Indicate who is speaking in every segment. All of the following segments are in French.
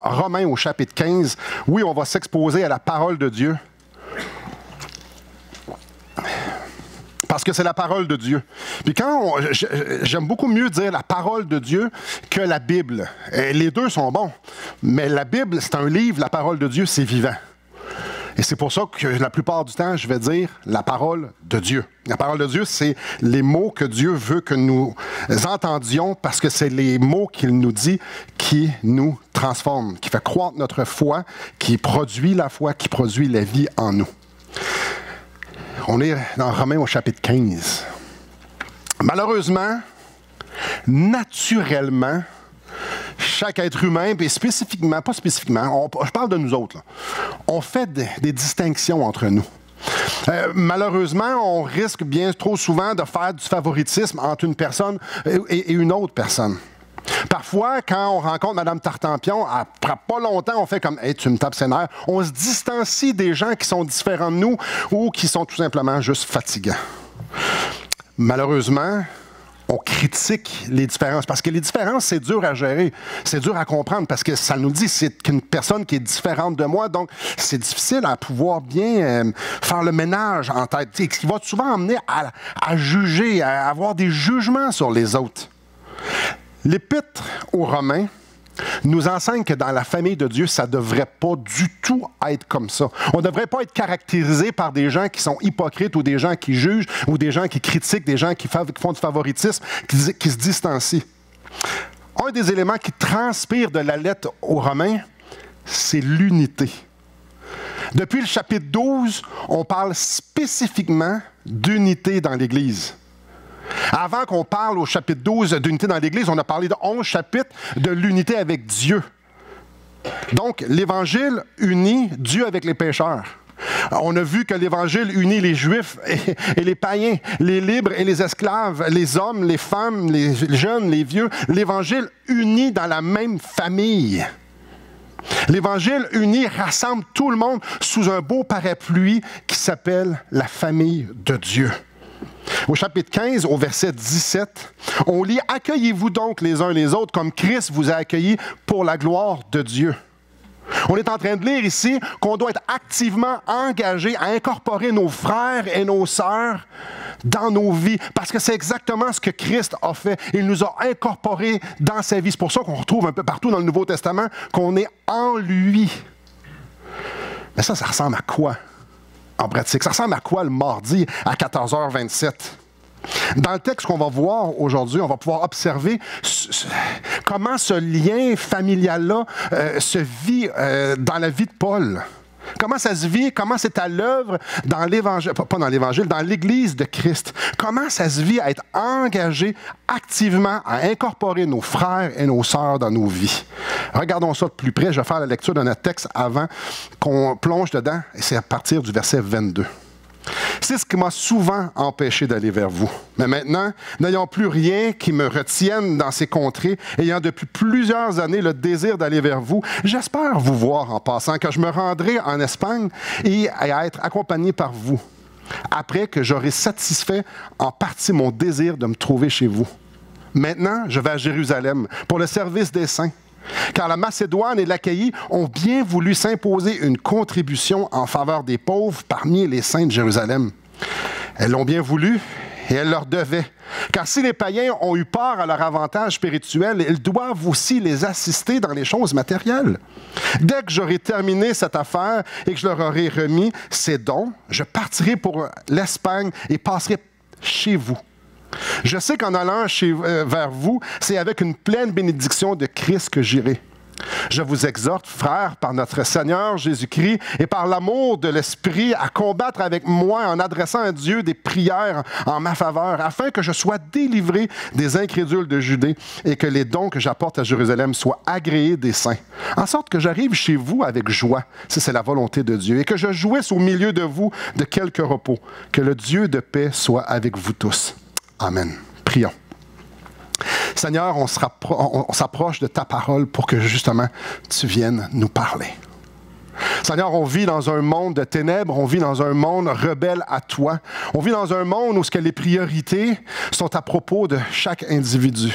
Speaker 1: Romains au chapitre 15, oui, on va s'exposer à la parole de Dieu. Parce que c'est la parole de Dieu. Puis j'aime beaucoup mieux dire la parole de Dieu que la Bible. Et les deux sont bons. Mais la Bible, c'est un livre, la parole de Dieu, c'est vivant. Et c'est pour ça que la plupart du temps, je vais dire la parole de Dieu. La parole de Dieu, c'est les mots que Dieu veut que nous entendions parce que c'est les mots qu'il nous dit qui nous transforment, qui fait croître notre foi, qui produit la foi, qui produit la vie en nous. On est dans Romains au chapitre 15. Malheureusement, naturellement, chaque être humain, et spécifiquement, pas spécifiquement, je parle de nous autres, là, on fait des distinctions entre nous. Malheureusement, on risque bien trop souvent de faire du favoritisme entre une personne et une autre personne. Parfois, quand on rencontre Mme Tartampion, après pas longtemps, on fait comme « Hey, tu me tapes ses nerfs ». On se distancie des gens qui sont différents de nous ou qui sont tout simplement juste fatigants. Malheureusement, on critique les différences parce que les différences, c'est dur à gérer, c'est dur à comprendre parce que ça nous dit que c'est une personne qui est différente de moi, donc c'est difficile à pouvoir bien faire le ménage en tête, ce qui va souvent amener à juger, à avoir des jugements sur les autres. L'Épître aux Romains nous enseigne que dans la famille de Dieu, ça ne devrait pas du tout être comme ça. On ne devrait pas être caractérisé par des gens qui sont hypocrites ou des gens qui jugent ou des gens qui critiquent, des gens qui font du favoritisme, qui se distancient. Un des éléments qui transpire de la lettre aux Romains, c'est l'unité. Depuis le chapitre 12, on parle spécifiquement d'unité dans l'Église. Avant qu'on parle au chapitre 12 d'unité dans l'Église, on a parlé de 11 chapitres de l'unité avec Dieu. Donc, l'Évangile unit Dieu avec les pécheurs. On a vu que l'Évangile unit les Juifs et les païens, les libres et les esclaves, les hommes, les femmes, les jeunes, les vieux. L'Évangile unit dans la même famille. L'Évangile uni rassemble tout le monde sous un beau parapluie qui s'appelle la famille de Dieu. Au chapitre 15, au verset 17, on lit « Accueillez-vous donc les uns les autres comme Christ vous a accueillis pour la gloire de Dieu. » On est en train de lire ici qu'on doit être activement engagé à incorporer nos frères et nos sœurs dans nos vies, parce que c'est exactement ce que Christ a fait. Il nous a incorporés dans sa vie. C'est pour ça qu'on retrouve un peu partout dans le Nouveau Testament qu'on est en lui. Mais ça ressemble à quoi? En pratique, ça ressemble à quoi le mardi à 14h27? Dans le texte qu'on va voir aujourd'hui, on va pouvoir observer comment ce lien familial-là se vit dans la vie de Paul. Comment ça se vit, comment c'est à l'œuvre dans l'Évangile, pas dans l'Évangile, dans l'Église de Christ. Comment ça se vit à être engagé activement à incorporer nos frères et nos sœurs dans nos vies. Regardons ça de plus près. Je vais faire la lecture de notre texte avant qu'on plonge dedans, et c'est à partir du verset 22. C'est ce qui m'a souvent empêché d'aller vers vous. Mais maintenant, n'ayant plus rien qui me retienne dans ces contrées, ayant depuis plusieurs années le désir d'aller vers vous, j'espère vous voir en passant, quand je me rendrai en Espagne et à être accompagné par vous, après que j'aurai satisfait en partie mon désir de me trouver chez vous. Maintenant, je vais à Jérusalem pour le service des saints. Car la Macédoine et l'Achaïe ont bien voulu s'imposer une contribution en faveur des pauvres parmi les saints de Jérusalem. Elles l'ont bien voulu et elles leur devaient. Car si les païens ont eu part à leur avantage spirituel, ils doivent aussi les assister dans les choses matérielles. Dès que j'aurai terminé cette affaire et que je leur aurai remis ces dons, je partirai pour l'Espagne et passerai chez vous. Je sais qu'en allant vers vous, c'est avec une pleine bénédiction de Christ que j'irai. Je vous exhorte, frères, par notre Seigneur Jésus-Christ et par l'amour de l'Esprit, à combattre avec moi en adressant à Dieu des prières en ma faveur, afin que je sois délivré des incrédules de Judée et que les dons que j'apporte à Jérusalem soient agréés des saints, en sorte que j'arrive chez vous avec joie, si c'est la volonté de Dieu, et que je jouisse au milieu de vous de quelque repos. Que le Dieu de paix soit avec vous tous. Amen. Prions. Seigneur, on s'approche de ta parole pour que justement tu viennes nous parler. Seigneur, on vit dans un monde de ténèbres, on vit dans un monde rebelle à toi. On vit dans un monde où les priorités sont à propos de chaque individu.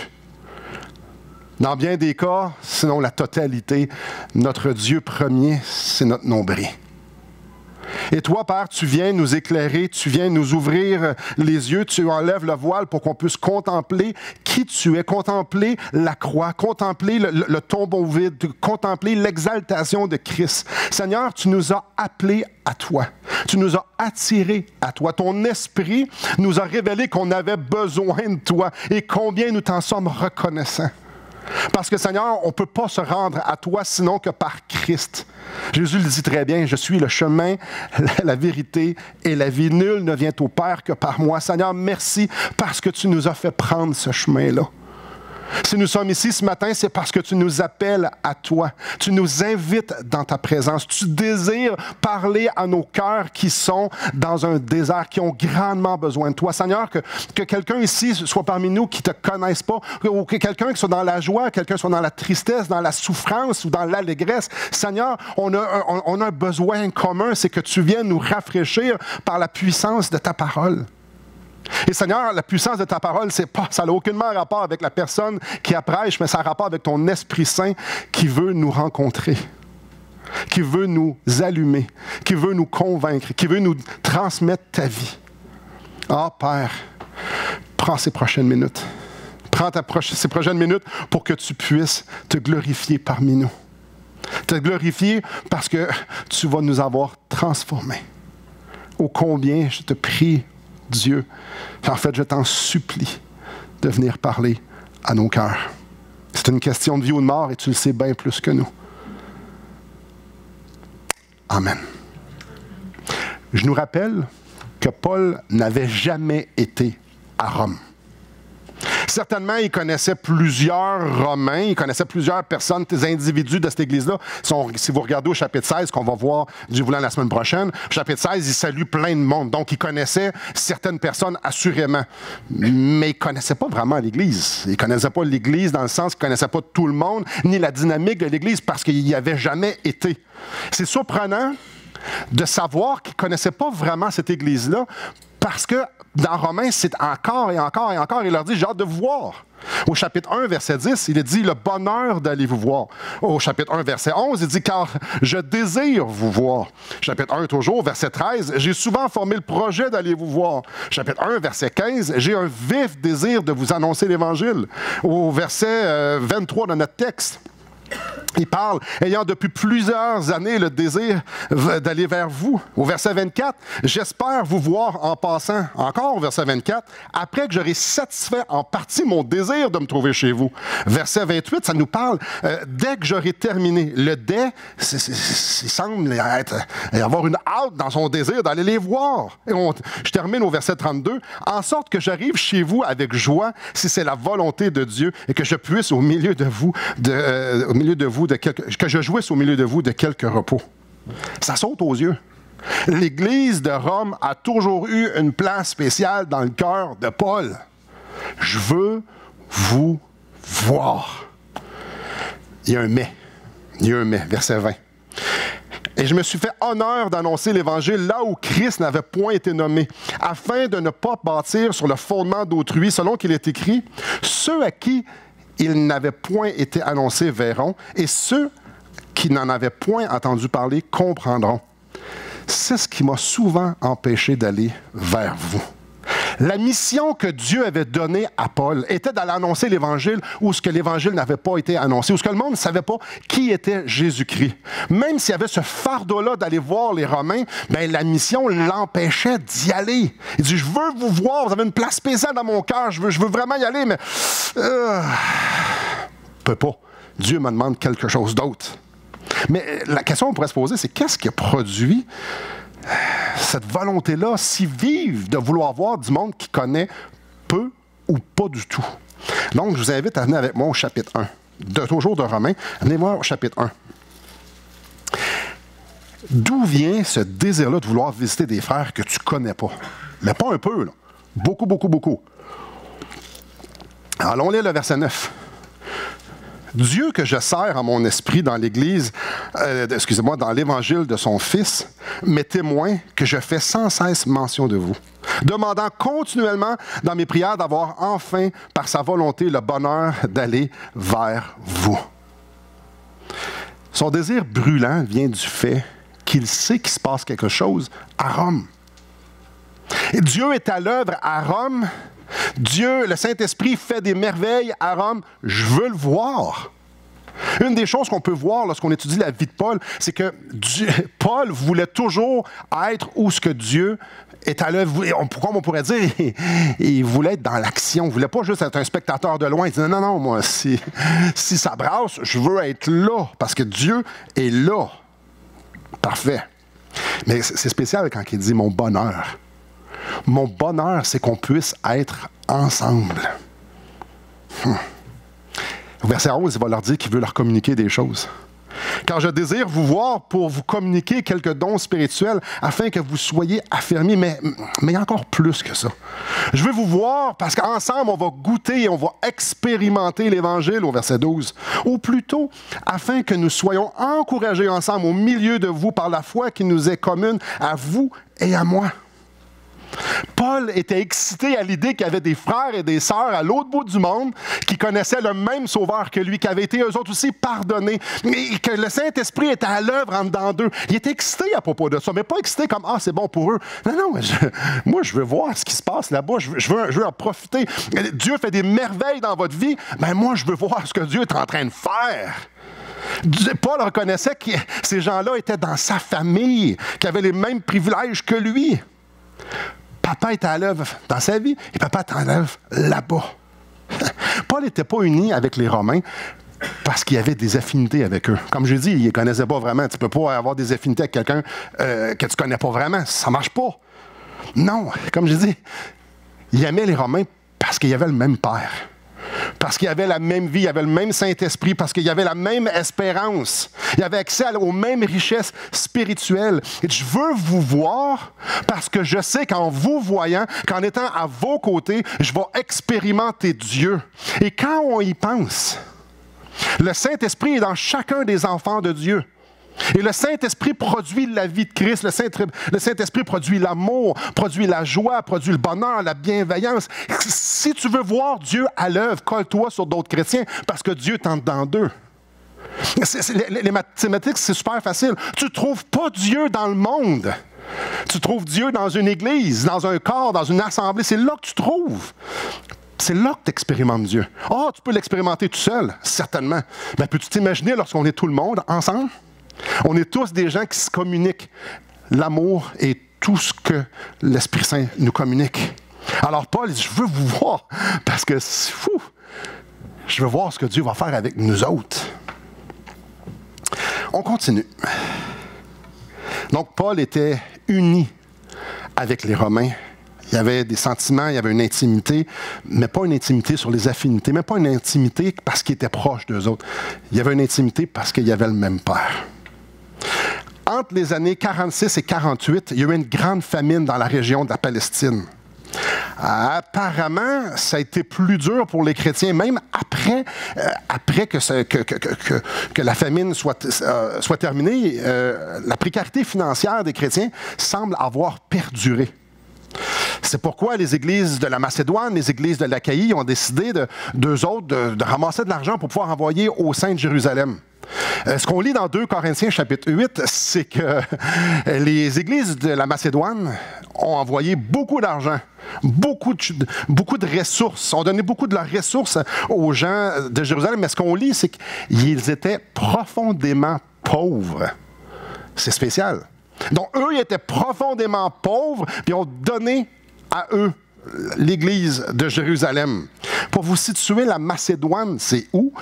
Speaker 1: Dans bien des cas, sinon la totalité, notre Dieu premier, c'est notre nombril. Et toi, Père, tu viens nous éclairer, tu viens nous ouvrir les yeux, tu enlèves le voile pour qu'on puisse contempler qui tu es, contempler la croix, contempler le tombeau vide, contempler l'exaltation de Christ. Seigneur, tu nous as appelés à toi. Tu nous as attirés à toi. Ton esprit nous a révélé qu'on avait besoin de toi et combien nous t'en sommes reconnaissants. Parce que, Seigneur, on ne peut pas se rendre à toi sinon que par Christ. Jésus le dit très bien, « Je suis le chemin, la vérité et la vie. Nul ne vient au Père que par moi. » Seigneur, merci parce que tu nous as fait prendre ce chemin-là. Si nous sommes ici ce matin, c'est parce que tu nous appelles à toi. Tu nous invites dans ta présence. Tu désires parler à nos cœurs qui sont dans un désert, qui ont grandement besoin de toi. Seigneur, que quelqu'un ici soit parmi nous qui ne te connaisse pas, ou que quelqu'un qui soit dans la joie, quelqu'un soit dans la tristesse, dans la souffrance ou dans l'allégresse. Seigneur, on a un besoin commun, c'est que tu viennes nous rafraîchir par la puissance de ta parole. Et Seigneur, la puissance de ta parole, ça n'a aucunement rapport avec la personne qui prêche, mais ça a rapport avec ton Esprit Saint qui veut nous rencontrer, qui veut nous allumer, qui veut nous convaincre, qui veut nous transmettre ta vie. Ah, Père, prends ces prochaines minutes. Prends ces prochaines minutes pour que tu puisses te glorifier parmi nous. Te glorifier parce que tu vas nous avoir transformés. Ô combien je te prie, Dieu, en fait, je t'en supplie de venir parler à nos cœurs. C'est une question de vie ou de mort et tu le sais bien plus que nous. Amen. Je nous rappelle que Paul n'avait jamais été à Rome. Certainement, il connaissait plusieurs Romains, il connaissait plusieurs personnes, des individus de cette Église-là. Si vous regardez au chapitre 16, qu'on va voir du voulant la semaine prochaine, au chapitre 16, il salue plein de monde. Donc, il connaissait certaines personnes assurément. Mais il ne connaissait pas vraiment l'Église. Il ne connaissait pas l'Église dans le sens qu'il ne connaissait pas tout le monde, ni la dynamique de l'Église, parce qu'il n'y avait jamais été. C'est surprenant de savoir qu'il ne connaissait pas vraiment cette Église-là, parce que dans Romains, c'est encore et encore et encore. Il leur dit, j'ai hâte de vous voir. Au chapitre 1, verset 10, il dit, le bonheur d'aller vous voir. Au chapitre 1, verset 11, il dit, car je désire vous voir. Chapitre 1, toujours, verset 13, j'ai souvent formé le projet d'aller vous voir. Chapitre 1, verset 15, j'ai un vif désir de vous annoncer l'Évangile. Au verset 23 de notre texte, il parle, ayant depuis plusieurs années le désir d'aller vers vous. Au verset 24, j'espère vous voir en passant. Encore au verset 24, après que j'aurai satisfait en partie mon désir de me trouver chez vous. Verset 28, ça nous parle, dès que j'aurai terminé. Le dès, il semble y avoir une hâte dans son désir d'aller les voir. Et je termine au verset 32, en sorte que j'arrive chez vous avec joie, si c'est la volonté de Dieu, et que je puisse au milieu de vous, que je jouisse au milieu de vous de quelques repos. Ça saute aux yeux. L'Église de Rome a toujours eu une place spéciale dans le cœur de Paul. Je veux vous voir. Il y a un mais. Il y a un mais, verset 20. Et je me suis fait honneur d'annoncer l'Évangile là où Christ n'avait point été nommé, afin de ne pas bâtir sur le fondement d'autrui, selon qu'il est écrit, ceux à qui il n'avait point été annoncé verront, et ceux qui n'en avaient point entendu parler comprendront. C'est ce qui m'a souvent empêché d'aller vers vous. La mission que Dieu avait donnée à Paul était d'aller annoncer l'Évangile où ce que l'Évangile n'avait pas été annoncé, où ce que le monde ne savait pas qui était Jésus-Christ. Même s'il y avait ce fardeau-là d'aller voir les Romains, bien, la mission l'empêchait d'y aller. Il dit, je veux vous voir, vous avez une place spéciale dans mon cœur, je veux vraiment y aller, mais je peux pas. Dieu me demande quelque chose d'autre. Mais la question qu'on pourrait se poser, c'est qu'est-ce qui a produit cette volonté-là si vive de vouloir voir du monde qui connaît peu ou pas du tout. Donc, je vous invite à venir avec moi au chapitre 1. Toujours de Romains, venez voir au chapitre 1. D'où vient ce désir-là de vouloir visiter des frères que tu ne connais pas? Mais pas un peu, là. Beaucoup, beaucoup, beaucoup. Allons-les le verset 9. Dieu que je sers en mon esprit dans l'Église, dans l'Évangile de son Fils, m'est témoin que je fais sans cesse mention de vous. demandant continuellement dans mes prières d'avoir enfin, par sa volonté, le bonheur d'aller vers vous. Son désir brûlant vient du fait qu'il sait qu'il se passe quelque chose à Rome. Et Dieu est à l'œuvre à Rome. Dieu, le Saint-Esprit, fait des merveilles à Rome. Je veux le voir. Une des choses qu'on peut voir lorsqu'on étudie la vie de Paul, c'est que Paul voulait toujours être où ce que Dieu est à l'œuvre. Comme on pourrait dire, il voulait être dans l'action. Il ne voulait pas juste être un spectateur de loin. Il disait, non, moi, si ça brasse, je veux être là, parce que Dieu est là. Parfait. Mais c'est spécial quand il dit « mon bonheur ». Mon bonheur, c'est qu'on puisse être ensemble. Au verset 11, il va leur dire qu'il veut leur communiquer des choses. Car je désire vous voir pour vous communiquer quelques dons spirituels afin que vous soyez affermis, mais encore plus que ça. Je veux vous voir parce qu'ensemble, on va goûter et on va expérimenter l'Évangile au verset 12. Ou plutôt, afin que nous soyons encouragés ensemble au milieu de vous par la foi qui nous est commune à vous et à moi. Paul était excité à l'idée qu'il y avait des frères et des sœurs à l'autre bout du monde qui connaissaient le même Sauveur que lui, qui avaient été eux autres aussi pardonnés, et que le Saint-Esprit était à l'œuvre en dedans d'eux. Il était excité à propos de ça, mais pas excité comme « Ah, c'est bon pour eux ». Non, moi, je veux voir ce qui se passe là-bas, je veux en profiter. Dieu fait des merveilles dans votre vie, mais moi, je veux voir ce que Dieu est en train de faire. Paul reconnaissait que ces gens-là étaient dans sa famille, qui avaient les mêmes privilèges que lui. Papa était à l'œuvre dans sa vie et papa est à l'œuvre là-bas. Paul n'était pas uni avec les Romains parce qu'il y avait des affinités avec eux. Comme je dis, il ne les connaissait pas vraiment. Tu ne peux pas avoir des affinités avec quelqu'un que tu ne connais pas vraiment. Ça ne marche pas. Non, comme je dis, il aimait les Romains parce qu'il y avait le même père. Parce qu'il y avait la même vie, il y avait le même Saint-Esprit, parce qu'il y avait la même espérance. Il y avait accès aux mêmes richesses spirituelles. Et je veux vous voir parce que je sais qu'en vous voyant, qu'en étant à vos côtés, je vais expérimenter Dieu. Et quand on y pense, le Saint-Esprit est dans chacun des enfants de Dieu. Et le Saint-Esprit produit la vie de Christ. Le Saint-Esprit produit l'amour, produit la joie, produit le bonheur, la bienveillance. Si tu veux voir Dieu à l'œuvre, colle-toi sur d'autres chrétiens parce que Dieu est en dedans d'eux. Les mathématiques, c'est super facile. Tu ne trouves pas Dieu dans le monde. Tu trouves Dieu dans une église, dans un corps, dans une assemblée. C'est là que tu trouves. C'est là que tu expérimentes Dieu. Ah, tu peux l'expérimenter tout seul, certainement. Mais peux-tu t'imaginer lorsqu'on est tout le monde ensemble? On est tous des gens qui se communiquent. L'amour est tout ce que l'Esprit Saint nous communique. Alors Paul dit, je veux vous voir, parce que c'est fou. Je veux voir ce que Dieu va faire avec nous autres. On continue. Donc Paul était uni avec les Romains. Il y avait des sentiments, il y avait une intimité, mais pas une intimité sur les affinités, mais pas une intimité parce qu'il était proche d'eux autres. Il y avait une intimité parce qu'il y avait le même père. Entre les années 46 et 48, il y a eu une grande famine dans la région de la Palestine. Apparemment, ça a été plus dur pour les chrétiens, même après que la famine soit terminée. La précarité financière des chrétiens semble avoir perduré. C'est pourquoi les églises de la Macédoine, les églises de l'Achaïe ont décidé, d'eux autres, de ramasser de l'argent pour pouvoir envoyer au sein de Jérusalem. Ce qu'on lit dans 2 Corinthiens chapitre 8, c'est que les églises de la Macédoine ont envoyé beaucoup d'argent, beaucoup de ressources, ont donné beaucoup de leurs ressources aux gens de Jérusalem. Mais ce qu'on lit, c'est qu'ils étaient profondément pauvres. C'est spécial. Donc, eux, ils étaient profondément pauvres, puis ont donné à eux l'Église de Jérusalem. Pour vous situer, la Macédoine, c'est où?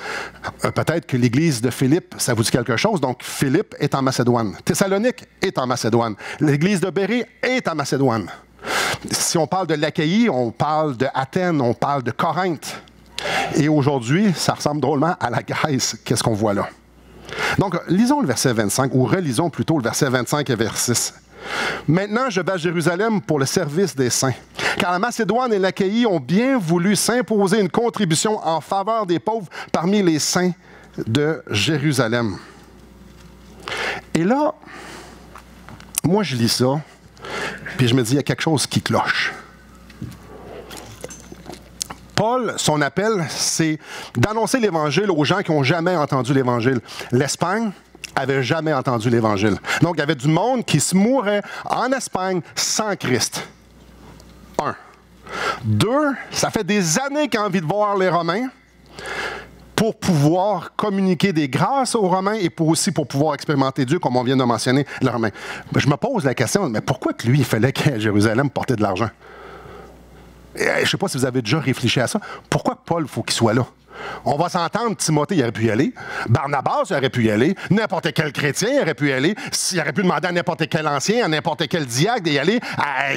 Speaker 1: Peut-être que l'Église de Philippe, ça vous dit quelque chose. Donc, Philippe est en Macédoine. Thessalonique est en Macédoine. L'Église de Bérée est en Macédoine. Si on parle de l'Achaïe, on parle de Athènes, on parle de Corinthe. Et aujourd'hui, ça ressemble drôlement à la Grèce. Qu'est-ce qu'on voit là? Donc, lisons le verset 25, ou relisons plutôt le verset 25 et verset 6. « Maintenant, je vais à Jérusalem pour le service des saints, car la Macédoine et l'Achaïe ont bien voulu s'imposer une contribution en faveur des pauvres parmi les saints de Jérusalem. » Et là, moi, je lis ça, puis je me dis, il y a quelque chose qui cloche. Paul, son appel, c'est d'annoncer l'Évangile aux gens qui n'ont jamais entendu l'Évangile. L'Espagne avait jamais entendu l'Évangile. Donc, il y avait du monde qui se mourait en Espagne sans Christ. 1. 2, ça fait des années qu'il a envie de voir les Romains pour pouvoir communiquer des grâces aux Romains et aussi pour pouvoir expérimenter Dieu, comme on vient de mentionner, les Romains. Je me pose la question, mais pourquoi que lui, il fallait qu'à Jérusalem porter de l'argent? Je ne sais pas si vous avez déjà réfléchi à ça. Pourquoi Paul, il faut qu'il soit là? On va s'entendre, Timothée, il aurait pu y aller. Barnabas, il aurait pu y aller. N'importe quel chrétien, il aurait pu y aller. Il aurait pu demander à n'importe quel ancien, à n'importe quel diacre d'y aller,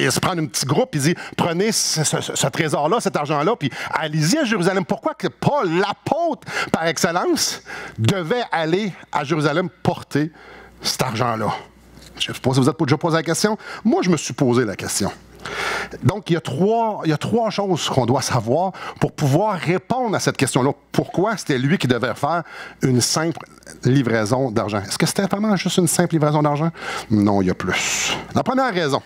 Speaker 1: se prendre un petit groupe et dire, prenez ce trésor-là, cet argent-là, puis allez-y à Jérusalem. Pourquoi que Paul, l'apôtre par excellence, devait aller à Jérusalem porter cet argent-là? Je ne sais pas si vous êtes déjà posé la question. Moi, je me suis posé la question. Donc, il y a trois choses qu'on doit savoir pour pouvoir répondre à cette question-là. Pourquoi c'était lui qui devait faire une simple livraison d'argent? Est-ce que c'était vraiment juste une simple livraison d'argent? Non, il y a plus. La première raison,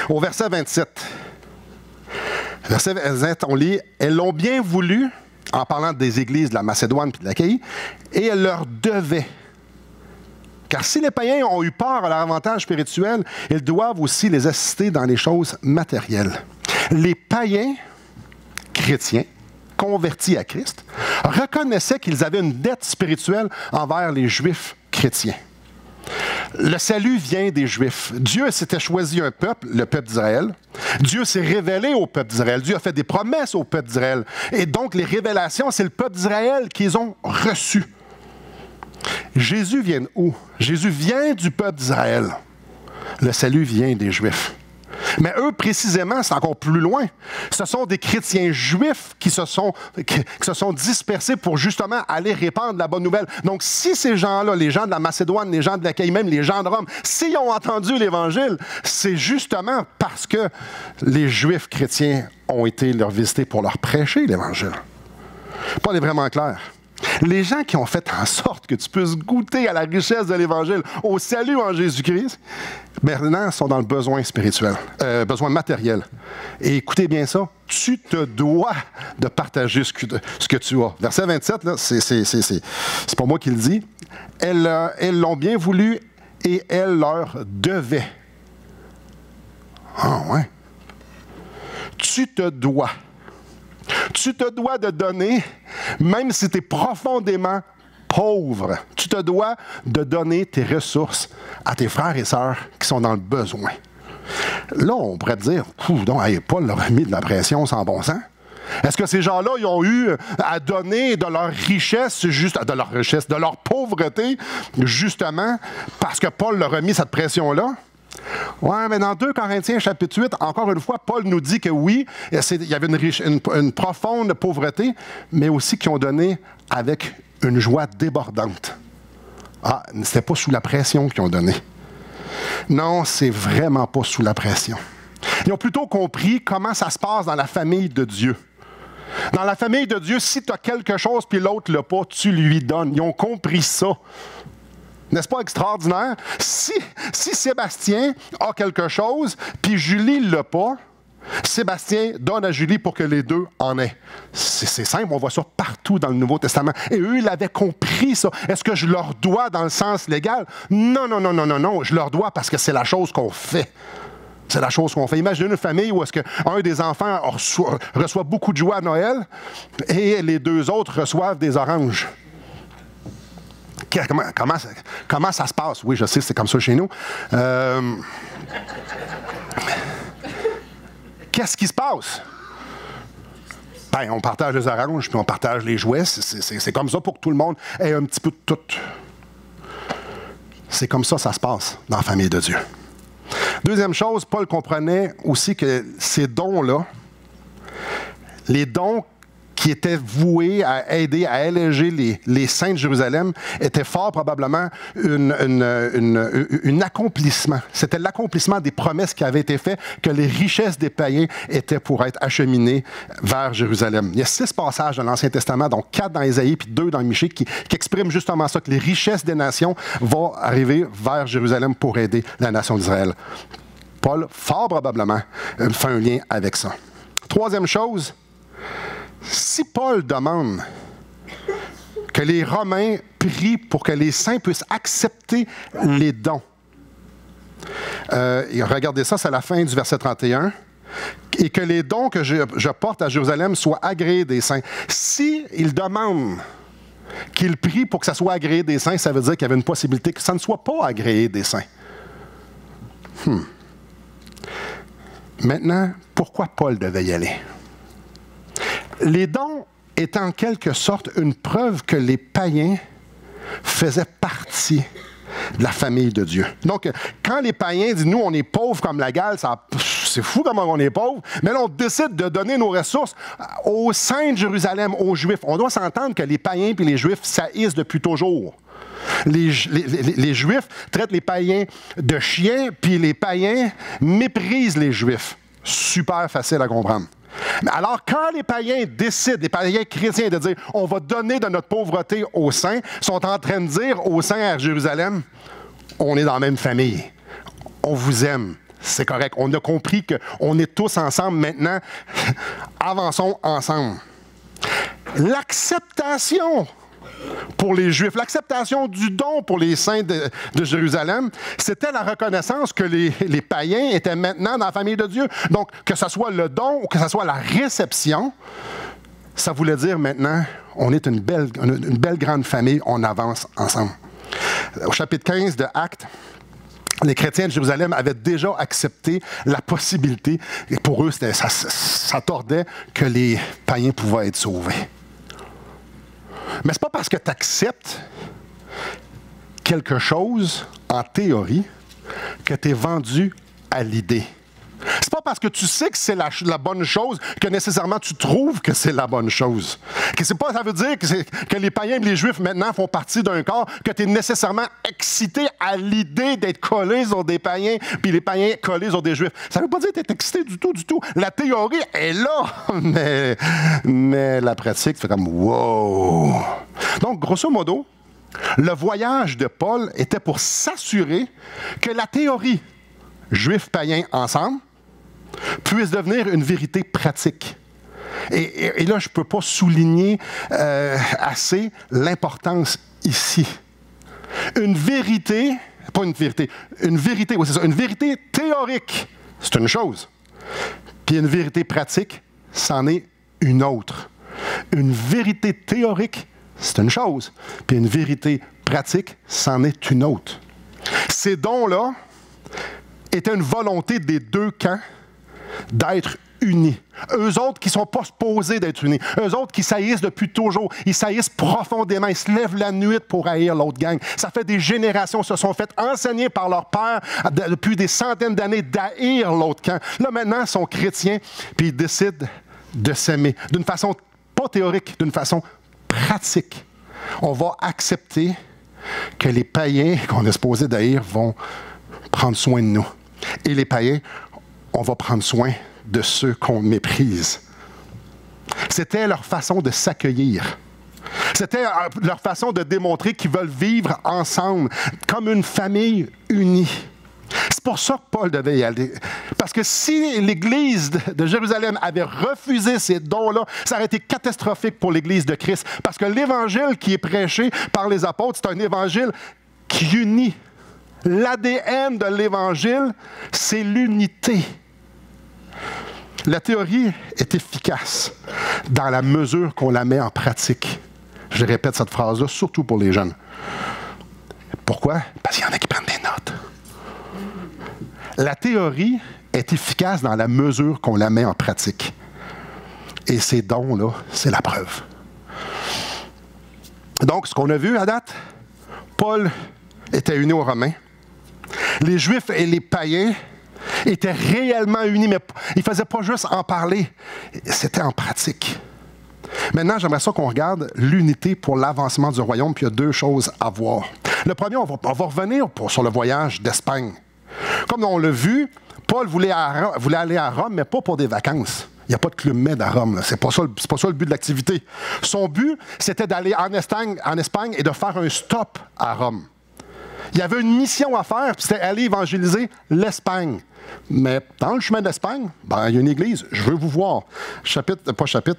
Speaker 1: au verset 27, on lit « Elles l'ont bien voulu, en parlant des églises de la Macédoine et de l'Achaïe, et elles leur devaient. » Car si les païens ont eu peur à leur avantage spirituel, ils doivent aussi les assister dans les choses matérielles. Les païens chrétiens, convertis à Christ, reconnaissaient qu'ils avaient une dette spirituelle envers les Juifs chrétiens. Le salut vient des Juifs. Dieu s'était choisi un peuple, le peuple d'Israël. Dieu s'est révélé au peuple d'Israël. Dieu a fait des promesses au peuple d'Israël. Et donc, les révélations, c'est le peuple d'Israël qu'ils ont reçues. Jésus vient d'où? Jésus vient du peuple d'Israël. Le salut vient des Juifs. Mais eux, précisément, c'est encore plus loin. Ce sont des chrétiens juifs qui se sont dispersés pour justement aller répandre la bonne nouvelle. Donc, si ces gens-là, les gens de la Macédoine, les gens de l'Achaïe, même les gens de Rome, s'ils ont entendu l'Évangile, c'est justement parce que les Juifs chrétiens ont été leur visiter pour leur prêcher l'Évangile. Paul est vraiment clair. Les gens qui ont fait en sorte que tu puisses goûter à la richesse de l'Évangile, au salut en Jésus-Christ, maintenant sont dans le besoin spirituel, besoin matériel. Et écoutez bien ça, tu te dois de partager ce que tu as. Verset 27, là, c'est pas moi qui le dis. Elles l'ont bien voulu et elles leur devaient. Ah ouais. Tu te dois. Tu te dois de donner, même si tu es profondément pauvre. Tu te dois de donner tes ressources à tes frères et sœurs qui sont dans le besoin. Là, on pourrait te dire, Paul leur a mis de la pression sans bon sens. Est-ce que ces gens-là, ils ont eu à donner de leur richesse, de leur pauvreté, justement, parce que Paul leur a mis cette pression-là? Oui, mais dans 2 Corinthiens, chapitre 8, encore une fois, Paul nous dit que oui, il y avait une profonde pauvreté, mais aussi qu'ils ont donné avec une joie débordante. Ah, c'était pas sous la pression qu'ils ont donné. Non, c'est vraiment pas sous la pression. Ils ont plutôt compris comment ça se passe dans la famille de Dieu. Dans la famille de Dieu, si tu as quelque chose puis l'autre l'a pas, tu lui donnes. Ils ont compris ça. N'est-ce pas extraordinaire? Si Sébastien a quelque chose, puis Julie ne l'a pas, Sébastien donne à Julie pour que les deux en aient. C'est simple, on voit ça partout dans le Nouveau Testament. Et eux, ils avaient compris ça. Est-ce que je leur dois dans le sens légal? Non. Je leur dois parce que c'est la chose qu'on fait. C'est la chose qu'on fait. Imaginez une famille où est-ce qu'un des enfants reçoit beaucoup de joie à Noël et les 2 autres reçoivent des oranges. Comment ça se passe? Oui, je sais, c'est comme ça chez nous. Qu'est-ce qui se passe? Ben, on partage les oranges, puis on partage les jouets. C'est comme ça pour que tout le monde ait un petit peu de tout. C'est comme ça se passe dans la famille de Dieu. Deuxième chose, Paul comprenait aussi que ces dons-là, les dons qui étaient voués à aider, à alléger les saints de Jérusalem, étaient fort probablement un accomplissement. C'était l'accomplissement des promesses qui avaient été faites, que les richesses des païens étaient pour être acheminées vers Jérusalem. Il y a 6 passages dans l'Ancien Testament, donc 4 dans Ésaïe puis 2 dans Michée, qui expriment justement ça, que les richesses des nations vont arriver vers Jérusalem pour aider la nation d'Israël. Paul, fort probablement, fait un lien avec ça. Troisième chose, si Paul demande que les Romains prient pour que les saints puissent accepter les dons, et regardez ça, c'est à la fin du verset 31, et que les dons que je porte à Jérusalem soient agréés des saints. Si il demande qu'il prie pour que ça soit agréé des saints, ça veut dire qu'il y avait une possibilité que ça ne soit pas agréé des saints. Maintenant, pourquoi Paul devait y aller? Les dons étaient en quelque sorte une preuve que les païens faisaient partie de la famille de Dieu. Donc, quand les païens disent « nous, on est pauvres comme la Galle », c'est fou comment on est pauvres, mais là, on décide de donner nos ressources aux saints de Jérusalem, aux Juifs. On doit s'entendre que les païens et les Juifs s'haïssent depuis toujours. Les Juifs traitent les païens de chiens, puis les païens méprisent les Juifs. Super facile à comprendre. Alors, quand les païens décident, les païens chrétiens, de dire « on va donner de notre pauvreté aux saints », sont en train de dire aux saints à Jérusalem « on est dans la même famille, on vous aime, c'est correct, on a compris qu'on est tous ensemble maintenant, avançons ensemble ». L'acceptation pour les Juifs, l'acceptation du don pour les saints de Jérusalem, c'était la reconnaissance que les païens étaient maintenant dans la famille de Dieu. Donc, que ce soit le don ou que ce soit la réception, ça voulait dire maintenant, on est une belle grande famille, on avance ensemble. Au chapitre 15 de Actes, les chrétiens de Jérusalem avaient déjà accepté la possibilité, et pour eux, ça tordait que les païens pouvaient être sauvés. Mais ce n'est pas parce que tu acceptes quelque chose en théorie que tu es vendu à l'idée. C'est pas parce que tu sais que c'est la bonne chose que nécessairement tu trouves que c'est la bonne chose. Ça veut dire que les païens et les Juifs maintenant font partie d'un corps, que tu es nécessairement excité à l'idée d'être collé sur des païens, puis les païens collés sur des Juifs. Ça ne veut pas dire que tu es excité du tout, du tout. La théorie est là, mais la pratique fait comme « wow ». Donc, grosso modo, le voyage de Paul était pour s'assurer que la théorie juif-païen ensemble puisse devenir une vérité pratique. Et là, je ne peux pas souligner assez l'importance ici. Une vérité, pas une vérité, oui, c'est ça, une vérité théorique, c'est une chose. Puis une vérité pratique, c'en est une autre. Une vérité théorique, c'est une chose. Puis une vérité pratique, c'en est une autre. Ces dons-là était une volonté des deux camps d'être unis. Eux autres qui ne sont pas supposés d'être unis. Eux autres qui s'haïssent depuis toujours. Ils s'haïssent profondément. Ils se lèvent la nuit pour haïr l'autre gang. Ça fait des générations. Ils se sont fait enseigner par leur père depuis des centaines d'années d'haïr l'autre camp. Là, maintenant, ils sont chrétiens puis ils décident de s'aimer. D'une façon pas théorique, d'une façon pratique. On va accepter que les païens qu'on est supposé d'haïr vont prendre soin de nous. Et les païens, on va prendre soin de ceux qu'on méprise. C'était leur façon de s'accueillir. C'était leur façon de démontrer qu'ils veulent vivre ensemble, comme une famille unie. C'est pour ça que Paul devait y aller. Parce que si l'Église de Jérusalem avait refusé ces dons-là, ça aurait été catastrophique pour l'Église de Christ. Parce que l'Évangile qui est prêché par les apôtres, c'est un Évangile qui unit. L'ADN de l'Évangile, c'est l'unité. La théorie est efficace dans la mesure qu'on la met en pratique. Je répète cette phrase-là, surtout pour les jeunes. Pourquoi? Parce qu'il y en a qui prennent des notes. La théorie est efficace dans la mesure qu'on la met en pratique. Et ces dons-là, c'est la preuve. Donc, ce qu'on a vu à date, Paul était uni aux Romains. Les Juifs et les païens étaient réellement unis, mais ils ne faisaient pas juste en parler, c'était en pratique. Maintenant, j'aimerais ça qu'on regarde l'unité pour l'avancement du royaume, puis il y a deux choses à voir. Le premier, on va revenir sur le voyage d'Espagne. Comme on l'a vu, Paul voulait aller à Rome, mais pas pour des vacances. Il n'y a pas de Club Med à Rome. C'est pas ça le but de l'activité. Son but, c'était d'aller en Espagne et de faire un stop à Rome. Il y avait une mission à faire, puis c'était aller évangéliser l'Espagne. Mais dans le chemin d'Espagne, ben, il y a une église. Je veux vous voir.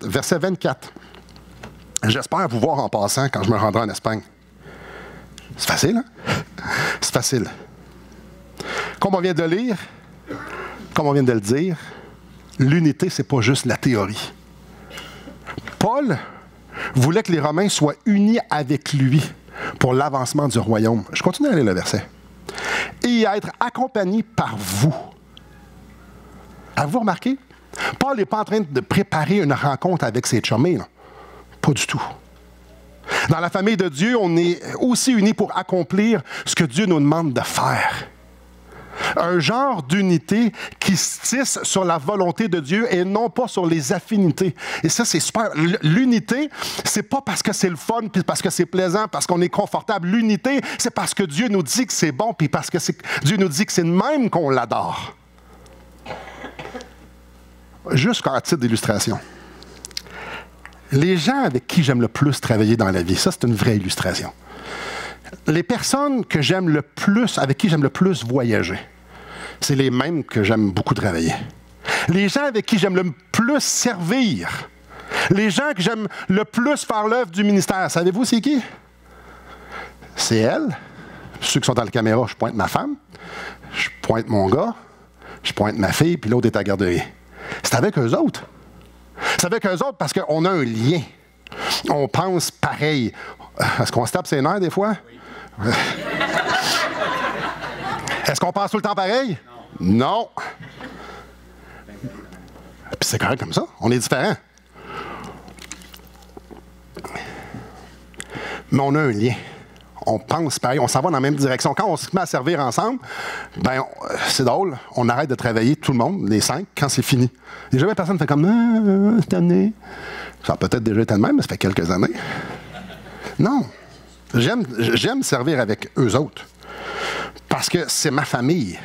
Speaker 1: Verset 24. J'espère vous voir en passant quand je me rendrai en Espagne. C'est facile, hein? C'est facile. Comme on vient de lire, comme on vient de le dire, l'unité, c'est pas juste la théorie. Paul voulait que les Romains soient unis avec lui pour l'avancement du royaume. Je continue à lire le verset. Et être accompagné par vous. Avez-vous remarqué? Paul n'est pas en train de préparer une rencontre avec ses chumés, là. Pas du tout. Dans la famille de Dieu, on est aussi unis pour accomplir ce que Dieu nous demande de faire. Un genre d'unité qui se tisse sur la volonté de Dieu et non pas sur les affinités. Et ça, c'est super. L'unité, c'est pas parce que c'est le fun, puis parce que c'est plaisant, parce qu'on est confortable. L'unité, c'est parce que Dieu nous dit que c'est bon, puis parce que Dieu nous dit que c'est de même qu'on l'adore. Juste à titre d'illustration. Les gens avec qui j'aime le plus travailler dans la vie, ça, c'est une vraie illustration. Les personnes que j'aime le plus, avec qui j'aime le plus voyager, c'est les mêmes que j'aime beaucoup travailler. Les gens avec qui j'aime le plus servir, les gens que j'aime le plus faire l'œuvre du ministère, savez-vous c'est qui? C'est elle. Ceux qui sont dans la caméra, je pointe ma femme, je pointe mon gars, je pointe ma fille, puis l'autre est à la garderie. C'est avec eux autres. C'est avec eux autres parce qu'on a un lien. On pense pareil. Est-ce qu'on se tape ses nerfs des fois? Oui. Est-ce qu'on pense tout le temps pareil? Non. Puis c'est correct comme ça. On est différents. Mais on a un lien. On pense pareil, on s'en va dans la même direction. Quand on se met à servir ensemble, ben c'est drôle, on arrête de travailler, tout le monde, les 5, quand c'est fini. Il n'y a jamais personne qui fait comme « cette année ». Ça a peut-être déjà été de même, mais ça fait quelques années. Non. J'aime servir avec eux autres. Parce que c'est ma famille.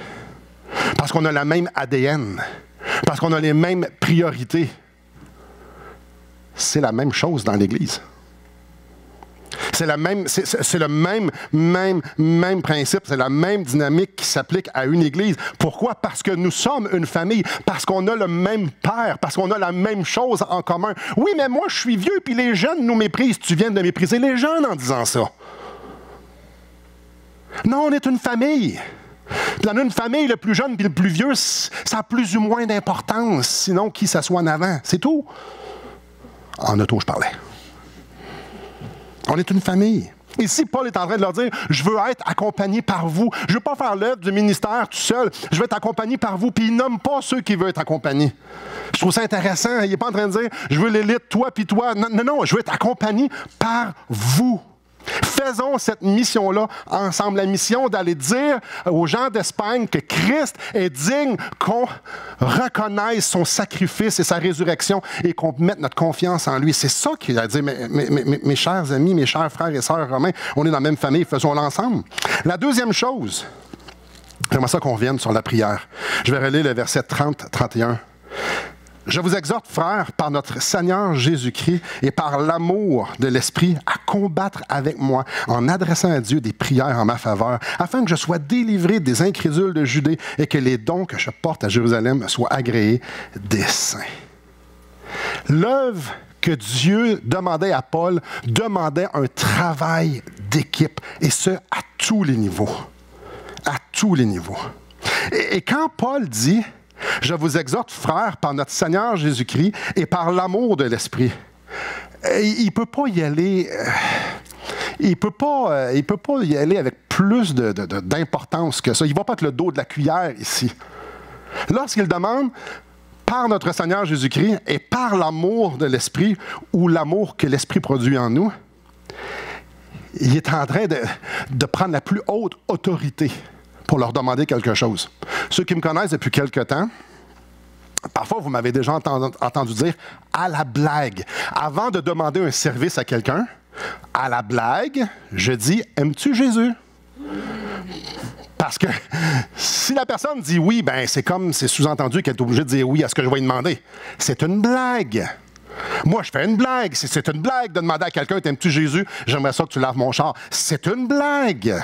Speaker 1: Parce qu'on a la même ADN. Parce qu'on a les mêmes priorités. C'est la même chose dans l'Église. C'est le même principe, c'est la même dynamique qui s'applique à une Église. Pourquoi? Parce que nous sommes une famille, parce qu'on a le même Père, parce qu'on a la même chose en commun. Oui, mais moi, je suis vieux, puis les jeunes nous méprisent. Tu viens de mépriser les jeunes en disant ça. Non, on est une famille. Dans une famille, le plus jeune puis le plus vieux, ça a plus ou moins d'importance, sinon qui s'assoit en avant. C'est tout. En auto, je parlais. On est une famille. Ici, Paul est en train de leur dire, je veux être accompagné par vous. Je ne veux pas faire l'œuvre du ministère tout seul. Je veux être accompagné par vous. Puis il nomme pas ceux qui veulent être accompagnés. Je trouve ça intéressant. Il n'est pas en train de dire, je veux l'élite, toi puis toi. Non, non, non, je veux être accompagné par vous. Faisons cette mission-là ensemble. La mission d'aller dire aux gens d'Espagne que Christ est digne, qu'on reconnaisse son sacrifice et sa résurrection et qu'on mette notre confiance en lui. C'est ça qu'il a dit, mes chers amis, mes chers frères et sœurs romains, on est dans la même famille, faisons-le ensemble. La deuxième chose, j'aimerais ça qu'on revienne sur la prière. Je vais relire le verset 30-31. Je vous exhorte, frères, par notre Seigneur Jésus-Christ et par l'amour de l'Esprit, à combattre avec moi en adressant à Dieu des prières en ma faveur, afin que je sois délivré des incrédules de Judée et que les dons que je porte à Jérusalem soient agréés des saints. L'œuvre que Dieu demandait à Paul demandait un travail d'équipe, et ce, à tous les niveaux. À tous les niveaux. Et quand Paul dit... Je vous exhorte, frères, par notre Seigneur Jésus-Christ et par l'amour de l'Esprit. Il ne peut pas y aller... il peut pas y aller avec plus d'importance que ça. Il ne va pas avec le dos de la cuillère ici. Lorsqu'il demande par notre Seigneur Jésus-Christ et par l'amour de l'Esprit, ou l'amour que l'Esprit produit en nous, il est en train de prendre la plus haute autorité pour leur demander quelque chose. Ceux qui me connaissent depuis quelque temps, parfois vous m'avez déjà entendu dire à la blague. Avant de demander un service à quelqu'un, à la blague, je dis « Aimes-tu Jésus? » Parce que si la personne dit oui, ben c'est sous-entendu qu'elle est obligée de dire oui à ce que je vais lui demander. C'est une blague. Moi, je fais une blague. C'est une blague de demander à quelqu'un « T'aimes-tu Jésus? J'aimerais ça que tu laves mon char. » C'est une blague.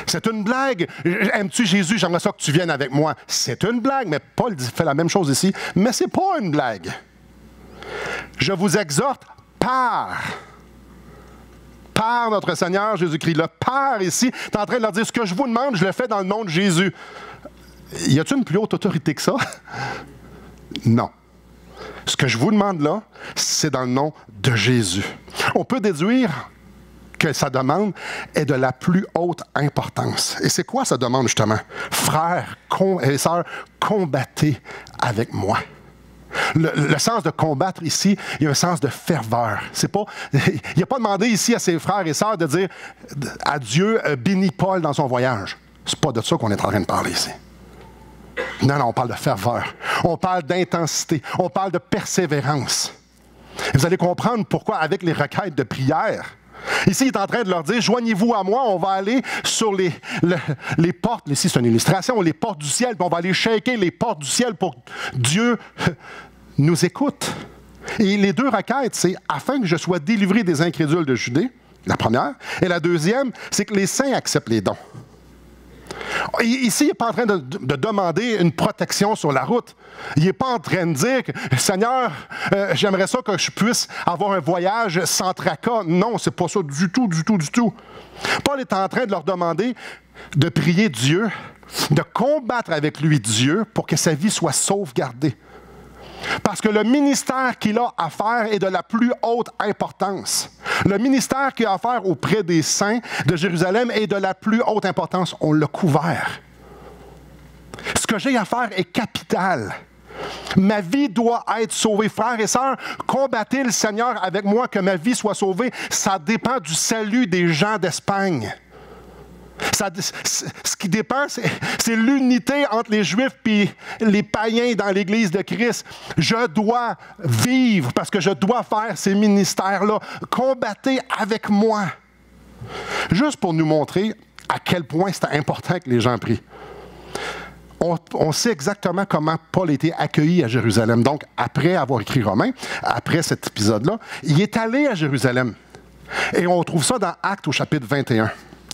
Speaker 1: C'est une blague. Aimes-tu Jésus? J'aimerais ça que tu viennes avec moi. C'est une blague, mais Paul fait la même chose ici. Mais ce n'est pas une blague. Je vous exhorte par notre Seigneur Jésus-Christ. Le Père ici, tu es en train de leur dire, ce que je vous demande, je le fais dans le nom de Jésus. Y a-t-il une plus haute autorité que ça? Non. Ce que je vous demande là, c'est dans le nom de Jésus. On peut déduire que sa demande est de la plus haute importance. Et c'est quoi sa demande, justement? Frères et sœurs, combattez avec moi. Le sens de combattre ici, il y a un sens de ferveur. Il n'a pas demandé ici à ses frères et sœurs de dire à Dieu, bénis Paul dans son voyage. C'est pas de ça qu'on est en train de parler ici. Non, on parle de ferveur. On parle d'intensité. On parle de persévérance. Et vous allez comprendre pourquoi, avec les requêtes de prière, ici, il est en train de leur dire, joignez-vous à moi, on va aller sur les portes, ici c'est une illustration, les portes du ciel, puis on va aller shaker les portes du ciel pour que Dieu nous écoute. Et les deux requêtes, c'est afin que je sois délivré des incrédules de Judée, la première, et la deuxième, c'est que les saints acceptent les dons. Ici, il n'est pas en train de demander une protection sur la route. Il n'est pas en train de dire que, Seigneur, j'aimerais ça que je puisse avoir un voyage sans tracas. Non, c'est pas ça du tout. Paul est en train de leur demander de prier Dieu, de combattre avec lui Dieu pour que sa vie soit sauvegardée. Parce que le ministère qu'il a à faire est de la plus haute importance. Le ministère qu'il a à faire auprès des saints de Jérusalem est de la plus haute importance. On l'a couvert. Ce que j'ai à faire est capital. Ma vie doit être sauvée. Frères et sœurs, combattez le Seigneur avec moi, que ma vie soit sauvée. Ça dépend du salut des gens d'Espagne. Ce qui dépend, c'est l'unité entre les Juifs et les païens dans l'Église de Christ. Je dois vivre parce que je dois faire ces ministères-là. Combattez avec moi. Juste pour nous montrer à quel point c'est important que les gens prient. On sait exactement comment Paul a été accueilli à Jérusalem. Donc, après avoir écrit Romains, après cet épisode-là, il est allé à Jérusalem. Et on trouve ça dans Actes au chapitre 21.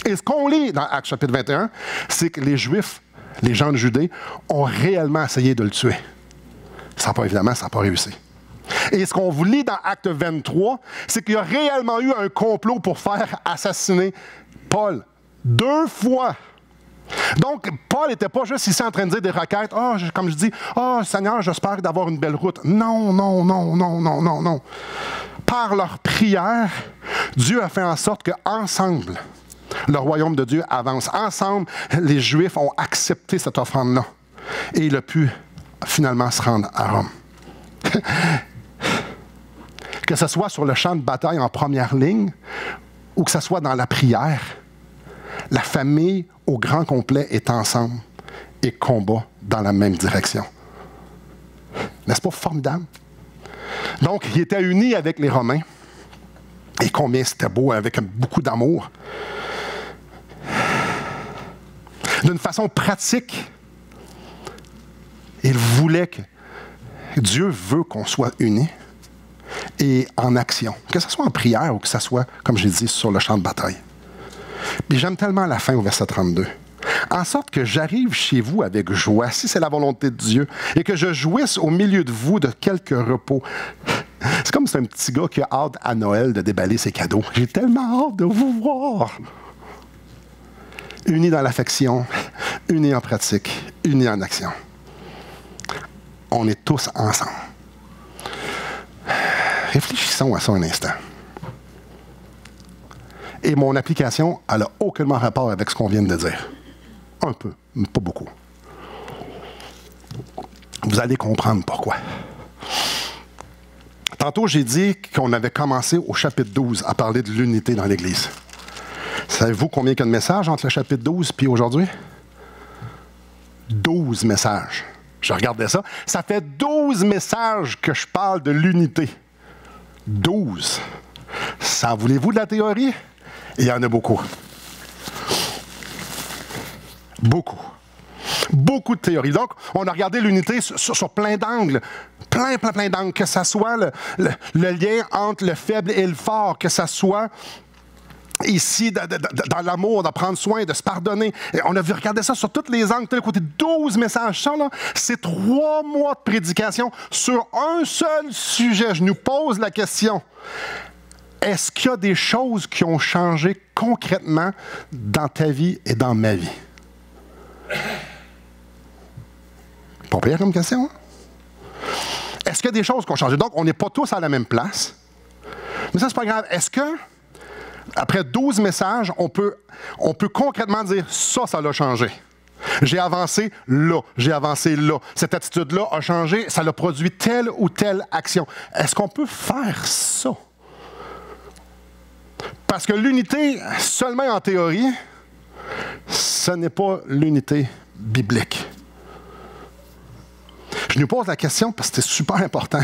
Speaker 1: Et ce qu'on lit dans Actes chapitre 21, c'est que les Juifs, les gens de Judée, ont réellement essayé de le tuer. Ça n'a pas réussi. Et ce qu'on vous lit dans Acte 23, c'est qu'il y a réellement eu un complot pour faire assassiner Paul 2 fois. Donc, Paul n'était pas juste ici en train de dire des requêtes. Comme je dis, Seigneur, j'espère d'avoir une belle route. Non. Par leur prière, Dieu a fait en sorte qu'ensemble, le royaume de Dieu avance. Ensemble, les Juifs ont accepté cette offrande-là. Et il a pu finalement se rendre à Rome. Que ce soit sur le champ de bataille en première ligne ou que ce soit dans la prière, la famille au grand complet est ensemble et combat dans la même direction. N'est-ce pas formidable? Donc, il était uni avec les Romains. Et combien c'était beau, avec beaucoup d'amour. D'une façon pratique, il voulait que Dieu veut qu'on soit unis et en action. Que ce soit en prière ou que ce soit, comme j'ai dit, sur le champ de bataille. Puis j'aime tellement la fin au verset 32. En sorte que j'arrive chez vous avec joie, si c'est la volonté de Dieu, et que je jouisse au milieu de vous de quelques repos. C'est comme si un petit gars qui a hâte à Noël de déballer ses cadeaux. J'ai tellement hâte de vous voir. Unis dans l'affection, unis en pratique, unis en action. On est tous ensemble. Réfléchissons à ça un instant. Et mon application, elle n'a aucunement rapport avec ce qu'on vient de dire. Un peu, mais pas beaucoup. Vous allez comprendre pourquoi. Tantôt, j'ai dit qu'on avait commencé au chapitre 12 à parler de l'unité dans l'Église. Savez-vous combien il y a de messages entre le chapitre 12 et aujourd'hui? 12 messages. Je regardais ça. Ça fait 12 messages que je parle de l'unité. 12. Ça, voulez-vous de la théorie? Il y en a beaucoup. Beaucoup. Beaucoup de théories. Donc, on a regardé l'unité sur plein d'angles. Plein d'angles. Que ce soit le lien entre le faible et le fort. Que ce soit ici, dans l'amour, de prendre soin, de se pardonner. Et on a vu regarder ça sur tous les angles, côté 12 messages. Ça, là, c'est 3 mois de prédication sur un seul sujet. Je nous pose la question. Est-ce qu'il y a des choses qui ont changé concrètement dans ta vie et dans ma vie? Pas pire comme question, hein? Est-ce qu'il y a des choses qui ont changé? Donc, on n'est pas tous à la même place. Mais ça, c'est pas grave. Est-ce que après 12 messages, on peut concrètement dire « ça l'a changé. J'ai avancé là, j'ai avancé là. Cette attitude-là a changé, ça l'a produit telle ou telle action. » Est-ce qu'on peut faire ça? Parce que l'unité, seulement en théorie, ce n'est pas l'unité biblique. Je nous pose la question parce que c'est super important.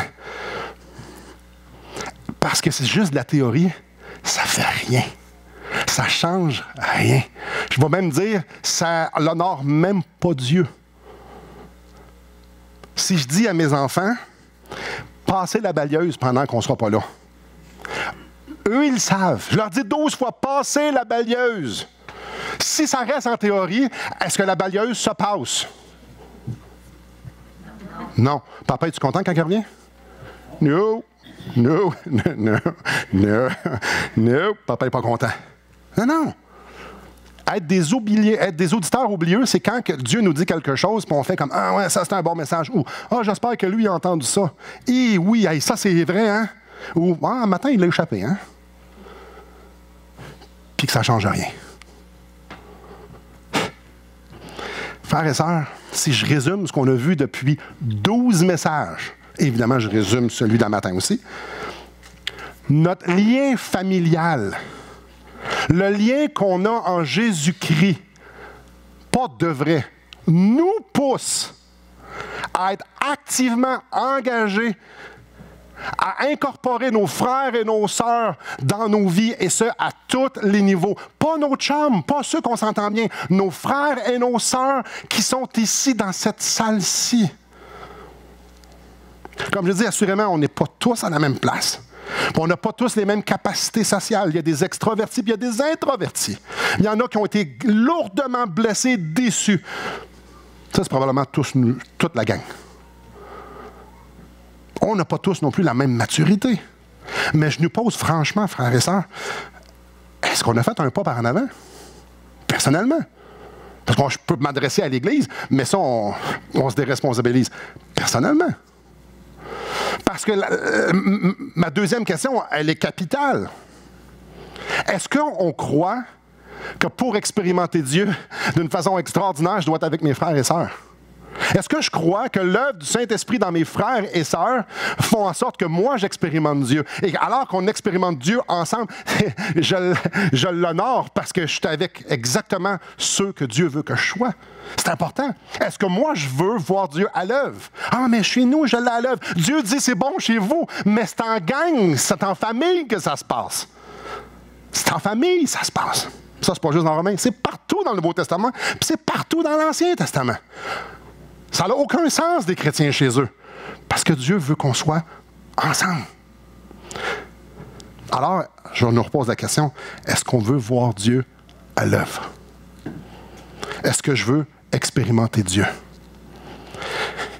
Speaker 1: Parce que c'est juste de la théorie. Ça ne fait rien. Ça ne change rien. Je vais même dire, ça n'honore même pas Dieu. Si je dis à mes enfants, passez la balayeuse pendant qu'on ne sera pas là. Eux, ils le savent. Je leur dis 12 fois, passez la balayeuse. Si ça reste en théorie, est-ce que la balayeuse se passe? Non. Papa, es-tu content quand il revient? Non. Non, non, non, non, non, papa n'est pas content. Non, non. Être des auditeurs oublieux, c'est quand que Dieu nous dit quelque chose, puis on fait comme « Ah ouais, ça c'est un bon message » ou « Ah, j'espère que lui a entendu ça. » Et oui, hey, ça c'est vrai, hein? Ou « Ah, un matin, il l'a échappé, hein? » Puis que ça ne change rien. Frères et sœurs, si je résume ce qu'on a vu depuis 12 messages, évidemment, je résume celui d'un matin aussi. Notre lien familial, le lien qu'on a en Jésus-Christ, pas de vrai, nous pousse à être activement engagés, à incorporer nos frères et nos sœurs dans nos vies, et ce, à tous les niveaux. Pas nos chums, pas ceux qu'on s'entend bien, nos frères et nos sœurs qui sont ici dans cette salle-ci. Comme je dis, assurément, on n'est pas tous à la même place. On n'a pas tous les mêmes capacités sociales. Il y a des extravertis, puis il y a des introvertis. Il y en a qui ont été lourdement blessés, déçus. Ça, c'est probablement toute la gang. On n'a pas tous non plus la même maturité. Mais je nous pose franchement, frères et sœurs, est-ce qu'on a fait un pas par en avant? Personnellement. Parce que je peux m'adresser à l'Église, mais ça, on se déresponsabilise. Personnellement. Parce que ma deuxième question, elle est capitale. Est-ce qu'on croit que pour expérimenter Dieu d'une façon extraordinaire, je dois être avec mes frères et sœurs? Est-ce que je crois que l'œuvre du Saint-Esprit dans mes frères et sœurs font en sorte que moi, j'expérimente Dieu? Et alors qu'on expérimente Dieu ensemble, je l'honore parce que je suis avec exactement ceux que Dieu veut que je sois. C'est important. Est-ce que moi, je veux voir Dieu à l'œuvre? Ah, mais chez nous, je l'ai à l'œuvre. Dieu dit, c'est bon chez vous, mais c'est en gang, c'est en famille que ça se passe. C'est en famille, ça se passe. Ça, c'est pas juste dans Romains, c'est partout dans le Nouveau Testament, puis c'est partout dans l'Ancien Testament. Ça n'a aucun sens des chrétiens chez eux, parce que Dieu veut qu'on soit ensemble. Alors, je nous repose la question, est-ce qu'on veut voir Dieu à l'œuvre? Est-ce que je veux expérimenter Dieu?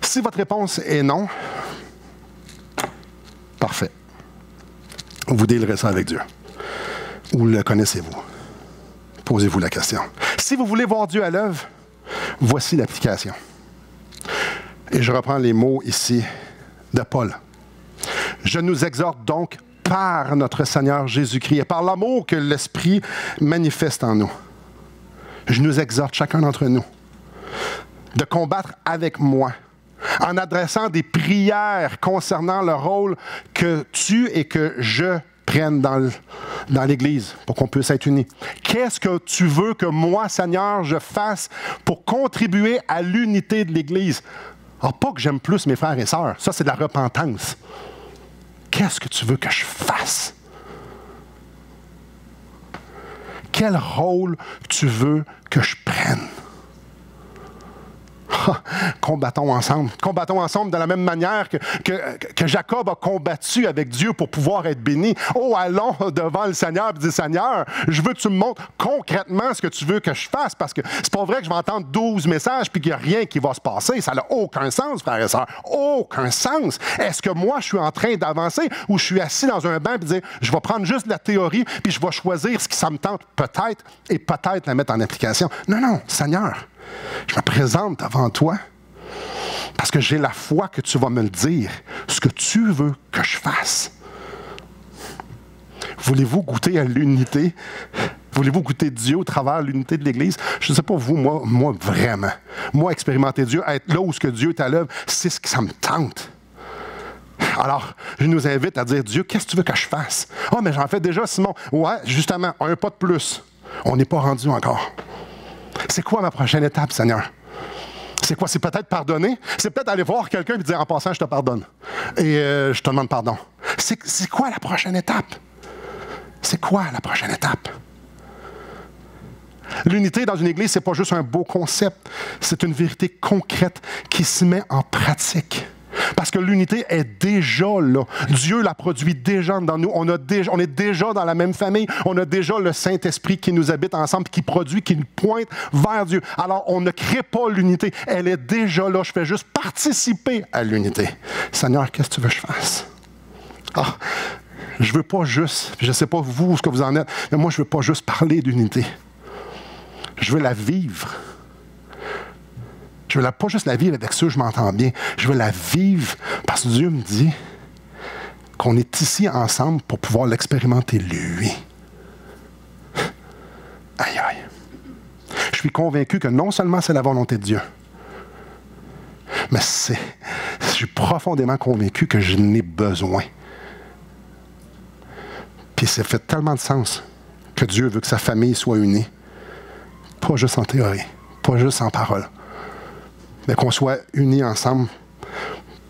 Speaker 1: Si votre réponse est non, parfait. Vous délerez ça avec Dieu. Ou le connaissez-vous? Posez-vous la question. Si vous voulez voir Dieu à l'œuvre, voici l'application. Et je reprends les mots ici de Paul. Je nous exhorte donc par notre Seigneur Jésus-Christ et par l'amour que l'Esprit manifeste en nous. Je nous exhorte, chacun d'entre nous, de combattre avec moi, en adressant des prières concernant le rôle que tu et que je prennent dans l'Église pour qu'on puisse être unis. Qu'est-ce que tu veux que moi, Seigneur, je fasse pour contribuer à l'unité de l'Église? Alors, pas que j'aime plus mes frères et sœurs. Ça, c'est de la repentance. Qu'est-ce que tu veux que je fasse? Quel rôle tu veux que je prenne? combattons ensemble. Combattons ensemble de la même manière que Jacob a combattu avec Dieu pour pouvoir être béni. Oh, allons devant le Seigneur et dis, Seigneur, je veux que tu me montres concrètement ce que tu veux que je fasse, parce que c'est pas vrai que je vais entendre 12 messages puis qu'il n'y a rien qui va se passer. Ça n'a aucun sens, frères et sœurs. Aucun sens. Est-ce que moi, je suis en train d'avancer ou je suis assis dans un banc et dire, je vais prendre juste la théorie puis je vais choisir ce qui ça me tente peut-être et peut-être la mettre en application. Non, non, Seigneur, je me présente devant toi parce que j'ai la foi que tu vas me le dire, ce que tu veux que je fasse. Voulez-vous goûter à l'unité? Voulez-vous goûter Dieu au travers de l'unité de l'Église? Je ne sais pas vous, moi vraiment. Moi, expérimenter Dieu, être là où ce que Dieu est à l'œuvre, c'est ce que ça me tente. Alors, je nous invite à dire, Dieu, qu'est-ce que tu veux que je fasse? Ah, mais j'en fais déjà, Simon. Ouais, justement, un pas de plus. On n'est pas rendu encore. C'est quoi ma prochaine étape, Seigneur? C'est quoi? C'est peut-être pardonner. C'est peut-être aller voir quelqu'un et dire, en passant, je te pardonne. Et je te demande pardon. C'est quoi la prochaine étape? C'est quoi la prochaine étape? L'unité dans une église, ce n'est pas juste un beau concept. C'est une vérité concrète qui se met en pratique. Parce que l'unité est déjà là. Dieu la produit déjà dans nous. On est déjà dans la même famille. On a déjà le Saint-Esprit qui nous habite ensemble, qui produit, qui nous pointe vers Dieu. Alors, on ne crée pas l'unité. Elle est déjà là. Je fais juste participer à l'unité. Seigneur, qu'est-ce que tu veux que je fasse? Ah, je ne veux pas juste, je ne sais pas vous, ce que vous en êtes, mais moi, je ne veux pas juste parler d'unité. Je veux la vivre. Je ne veux pas juste la vivre avec ceux, je m'entends bien. Je veux la vivre parce que Dieu me dit qu'on est ici ensemble pour pouvoir l'expérimenter, lui. Aïe, aïe. Je suis convaincu que non seulement c'est la volonté de Dieu, mais je suis profondément convaincu que je n'ai besoin. Puis ça fait tellement de sens que Dieu veut que sa famille soit unie. Pas juste en théorie, pas juste en parole, mais qu'on soit unis ensemble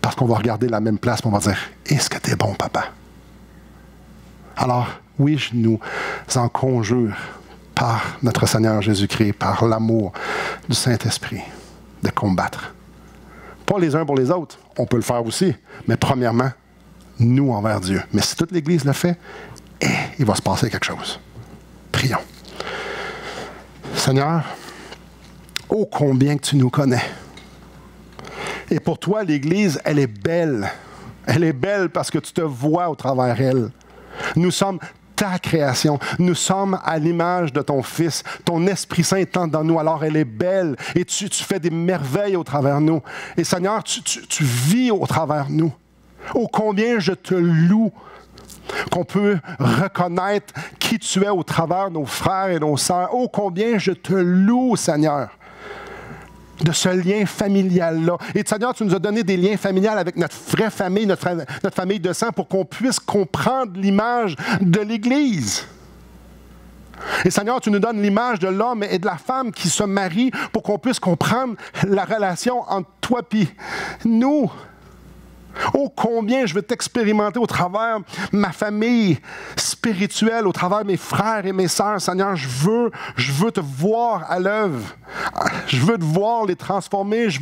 Speaker 1: parce qu'on va regarder la même place et on va dire « Est-ce que t'es bon, papa? » Alors, oui, je nous en conjure par notre Seigneur Jésus-Christ, par l'amour du Saint-Esprit, de combattre. Pas les uns pour les autres, on peut le faire aussi, mais premièrement, nous envers Dieu. Mais si toute l'Église le fait, il va se passer quelque chose. Prions. Seigneur, ô combien que tu nous connais. Et pour toi, l'Église, elle est belle. Elle est belle parce que tu te vois au travers d'elle. Nous sommes ta création. Nous sommes à l'image de ton Fils. Ton Esprit Saint est dans nous, alors elle est belle. Et tu fais des merveilles au travers de nous. Et Seigneur, tu vis au travers de nous. Ô combien je te loue qu'on peut reconnaître qui tu es au travers de nos frères et nos sœurs. Oh, combien je te loue, Seigneur, de ce lien familial-là. Et Seigneur, tu nous as donné des liens familiales avec notre vraie famille, notre famille de sang, pour qu'on puisse comprendre l'image de l'Église. Et Seigneur, tu nous donnes l'image de l'homme et de la femme qui se marient pour qu'on puisse comprendre la relation entre toi et nous. Oh, combien je veux t'expérimenter au travers ma famille spirituelle, au travers mes frères et mes sœurs. Seigneur, je veux te voir à l'œuvre. Je veux te voir les transformer. Je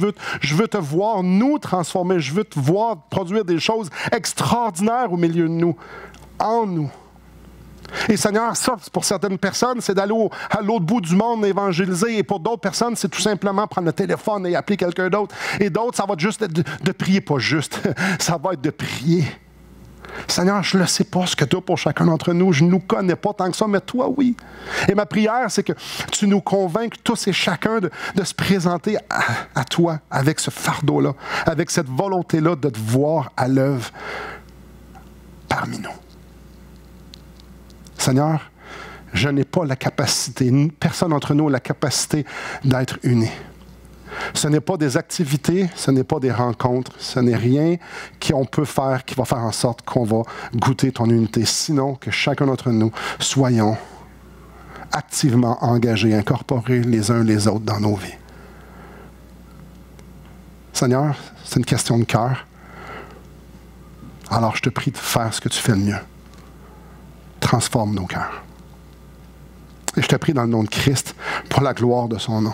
Speaker 1: veux te voir nous transformer. Je veux te voir produire des choses extraordinaires au milieu de nous, en nous. Et Seigneur, ça, pour certaines personnes, c'est d'aller à l'autre bout du monde évangéliser. Et pour d'autres personnes, c'est tout simplement prendre le téléphone et appeler quelqu'un d'autre. Et d'autres, ça va être juste de prier, pas juste. Ça va être de prier. Seigneur, je ne sais pas ce que tu as pour chacun d'entre nous. Je ne nous connais pas tant que ça, mais toi, oui. Et ma prière, c'est que tu nous convainques tous et chacun de se présenter à toi avec ce fardeau-là, avec cette volonté-là de te voir à l'œuvre parmi nous. Seigneur, je n'ai pas la capacité, personne d'entre nous n'a la capacité d'être unis. Ce n'est pas des activités, ce n'est pas des rencontres, ce n'est rien qu'on peut faire qui va faire en sorte qu'on va goûter ton unité. Sinon, que chacun d'entre nous soyons activement engagés, incorporés les uns les autres dans nos vies. Seigneur, c'est une question de cœur. Alors je te prie de faire ce que tu fais le mieux. Transforme nos cœurs. Et je te prie dans le nom de Christ pour la gloire de son nom.